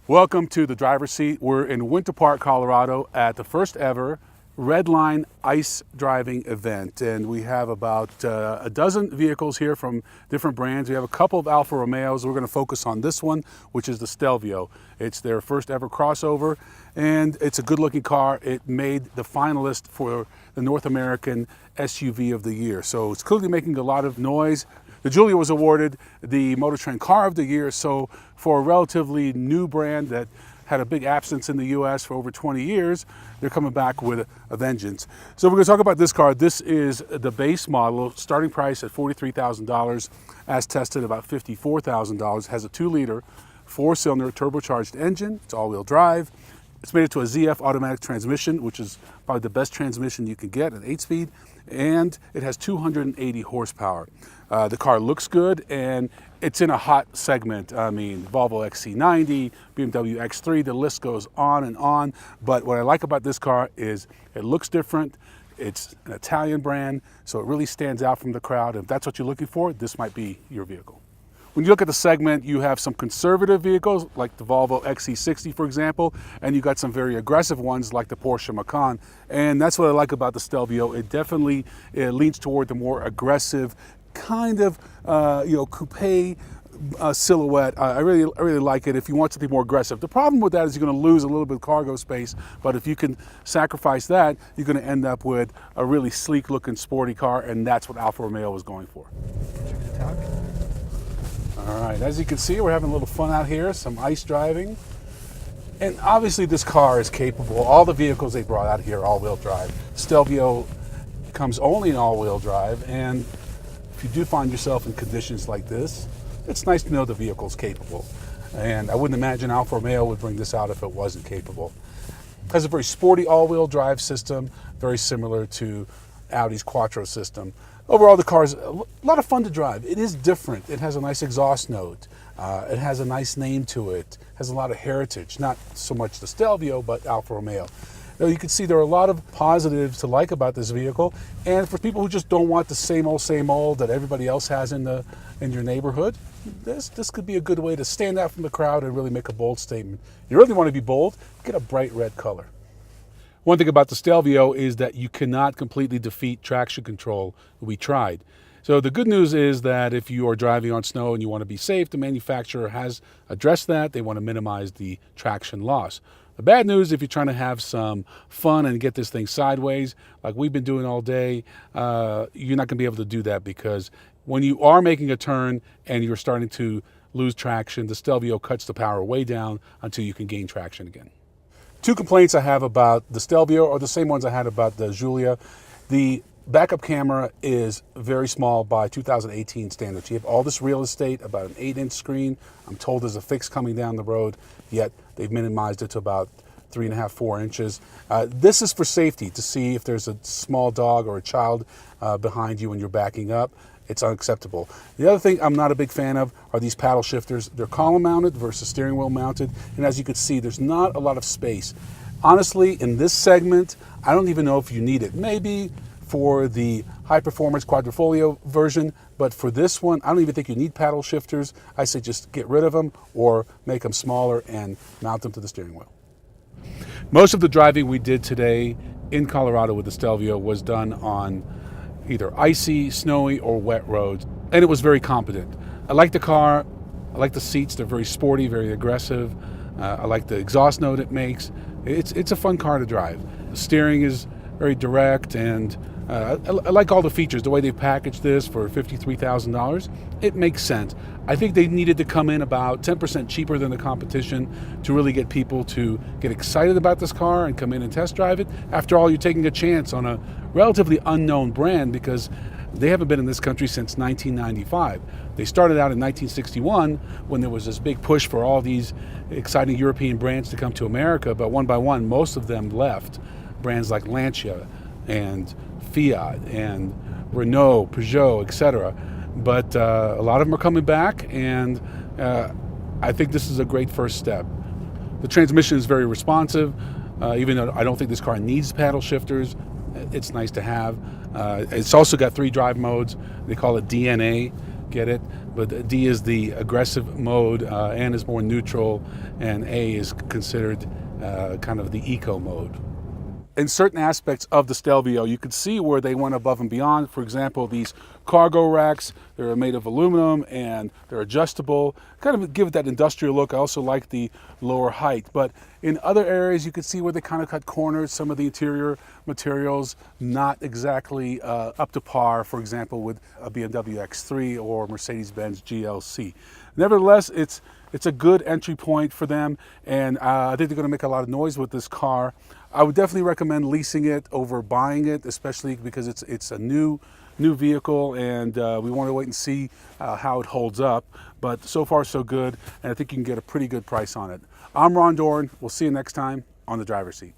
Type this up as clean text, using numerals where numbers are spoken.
Welcome to the driver's seat. We're in Winter Park, Colorado at the first ever Red Line Ice Driving event. And we have about a dozen vehicles here from different brands. We have a couple of Alfa Romeos. We're going to focus on this one, which is the Stelvio. It's their first ever crossover, and it's a good looking car. It made the finalist for the North American SUV of the year. So it's clearly making a lot of noise. The Giulia was awarded the Motor Trend Car of the Year, so for a relatively new brand that had a big absence in the US for over 20 years, they're coming back with a vengeance. So we're going to talk about this car. This is the base model, starting price at $43,000, as tested about $54,000. Has a 2-liter, 4-cylinder turbocharged engine. It's all-wheel drive. It's made it to a ZF automatic transmission, which is probably the best transmission you can get, an 8-speed, and it has 280 horsepower. The car looks good, and it's in a hot segment. I mean, Volvo XC90, BMW X3, the list goes on and on. But what I like about this car is it looks different. It's an Italian brand, so it really stands out from the crowd. If that's what you're looking for, this might be your vehicle. When you look at the segment, you have some conservative vehicles like the Volvo XC60, for example, and you got some very aggressive ones like the Porsche Macan. And that's what I like about the Stelvio. It definitely leans toward the more aggressive kind of coupe silhouette. I really like it if you want something more aggressive. The problem with that is you're going to lose a little bit of cargo space, but if you can sacrifice that, you're going to end up with a really sleek looking sporty car, and that's what Alfa Romeo was going for. All right, as you can see, we're having a little fun out here, some ice driving. And obviously this car is capable. All the vehicles they brought out here are all-wheel drive. Stelvio comes only in all-wheel drive, and if you do find yourself in conditions like this, it's nice to know the vehicle's capable. And I wouldn't imagine Alfa Romeo would bring this out if it wasn't capable. It has a very sporty all-wheel drive system, very similar to Audi's Quattro system. Overall, the car is a lot of fun to drive. It is different. It has a nice exhaust note. It has a nice name to it. Has a lot of heritage, not so much the Stelvio, but Alfa Romeo. Now, you can see there are a lot of positives to like about this vehicle, and for people who just don't want the same old that everybody else has in your neighborhood, this could be a good way to stand out from the crowd and really make a bold statement. You really want to be bold, get a bright red color. One thing about the Stelvio is that you cannot completely defeat traction control. We tried. So the good news is that if you are driving on snow and you want to be safe, the manufacturer has addressed that. They want to minimize the traction loss. The bad news, if you're trying to have some fun and get this thing sideways, like we've been doing all day, you're not going to be able to do that, because when you are making a turn and you're starting to lose traction, the Stelvio cuts the power way down until you can gain traction again. Two complaints I have about the Stelvio are the same ones I had about the Giulia. The backup camera is very small by 2018 standards. You have all this real estate, about an 8-inch screen. I'm told there's a fix coming down the road, yet they've minimized it to about 3.5, 4 inches. This is for safety, to see if there's a small dog or a child behind you when you're backing up. It's unacceptable. The other thing I'm not a big fan of are these paddle shifters. They're column mounted versus steering wheel mounted, and as you can see, there's not a lot of space. Honestly, in this segment, I don't even know if you need it. Maybe for the high performance quadrifoglio version, but for this one, I don't even think you need paddle shifters. I say just get rid of them or make them smaller and mount them to the steering wheel. Most of the driving we did today in Colorado with the Stelvio was done on either icy, snowy, or wet roads, and it was very competent. I like the car, I like the seats, they're very sporty, very aggressive. I like the exhaust note it makes. It's a fun car to drive. The steering is very direct, and I like all the features. The way they packaged this for $53,000, it makes sense. I think they needed to come in about 10% cheaper than the competition to really get people to get excited about this car and come in and test drive it. After all, you're taking a chance on a relatively unknown brand, because they haven't been in this country since 1995. They started out in 1961 when there was this big push for all these exciting European brands to come to America, but one by one, most of them left. Brands like Lancia and Fiat and Renault, Peugeot, etc. But a lot of them are coming back, and I think this is a great first step. The transmission is very responsive, even though I don't think this car needs paddle shifters. It's nice to have. It's also got 3 drive modes. They call it DNA. get it. But D is the aggressive mode, N is more neutral, and A is considered kind of the eco mode. In certain aspects of the Stelvio, you could see where they went above and beyond. For example, these cargo racks, they're made of aluminum and they're adjustable, kind of give it that industrial look. I also like the lower height, but in other areas you could see where they kind of cut corners. Some of the interior materials not exactly up to par, for example, with a BMW X3 or Mercedes-Benz GLC. Nevertheless, it's a good entry point for them, and I think they're going to make a lot of noise with this car. I would definitely recommend leasing it over buying it, especially because it's a new vehicle, and we want to wait and see how it holds up. But so far so good, and I think you can get a pretty good price on it. I'm Ron Doran. We'll see you next time on The Driver's Seat.